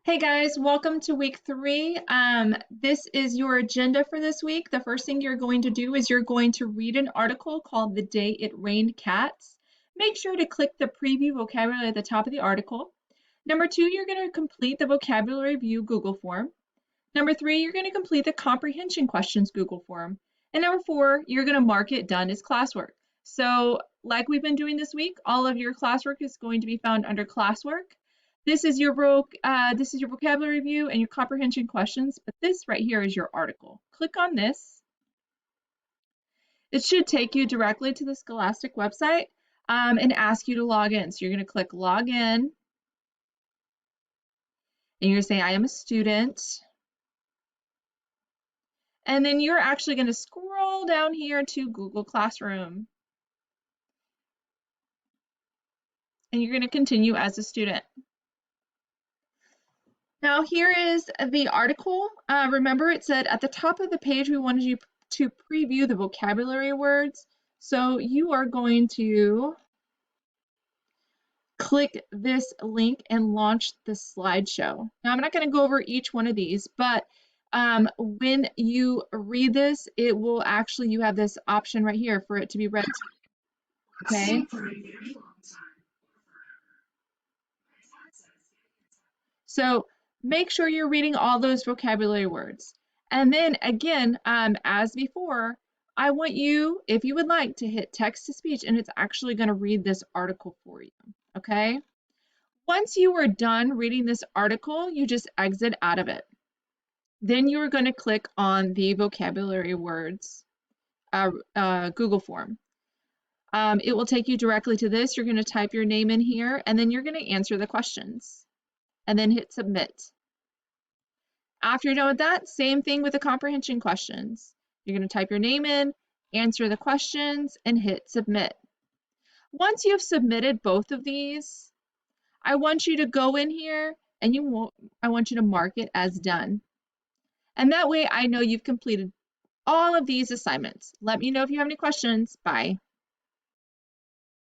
Hey guys, welcome to week 3. This is your agenda for this week. The first thing you're going to do is you're going to read an article called The Day It Rained Cats. Make sure to click the preview vocabulary at the top of the article. Number 2, you're going to complete the vocabulary view Google form. Number 3, you're going to complete the comprehension questions Google form. And number 4, you're going to mark it done as classwork. So like we've been doing this week, all of your classwork is going to be found under classwork. This is your vocabulary review and your comprehension questions, but this right here is your article. Click on this. It should take you directly to the Scholastic website and ask you to log in. So you're going to click log in, and you're going to say I am a student. And then you're actually going to scroll down here to Google Classroom. And you're going to continue as a student. Now here is the article. Remember it said at the top of the page we wanted you to preview the vocabulary words. So you are going to click this link and launch the slideshow. Now I'm not going to go over each one of these, but when you read this, it will actually, you have this option right here for it to be read. Okay. So make sure you're reading all those vocabulary words. And then again, as before, I want you, if you would like, to hit text to speech, and it's actually going to read this article for you, okay? Once you are done reading this article, you just exit out of it. Then you are going to click on the vocabulary words Google form. It will take you directly to this. You're going to type your name in here, and then you're going to answer the questions, and then hit submit. After you're done with that, same thing with the comprehension questions. You're going to type your name in, answer the questions, and hit submit. Once you've submitted both of these, I want you to go in here and I want you to mark it as done. And that way I know you've completed all of these assignments. Let me know if you have any questions. Bye.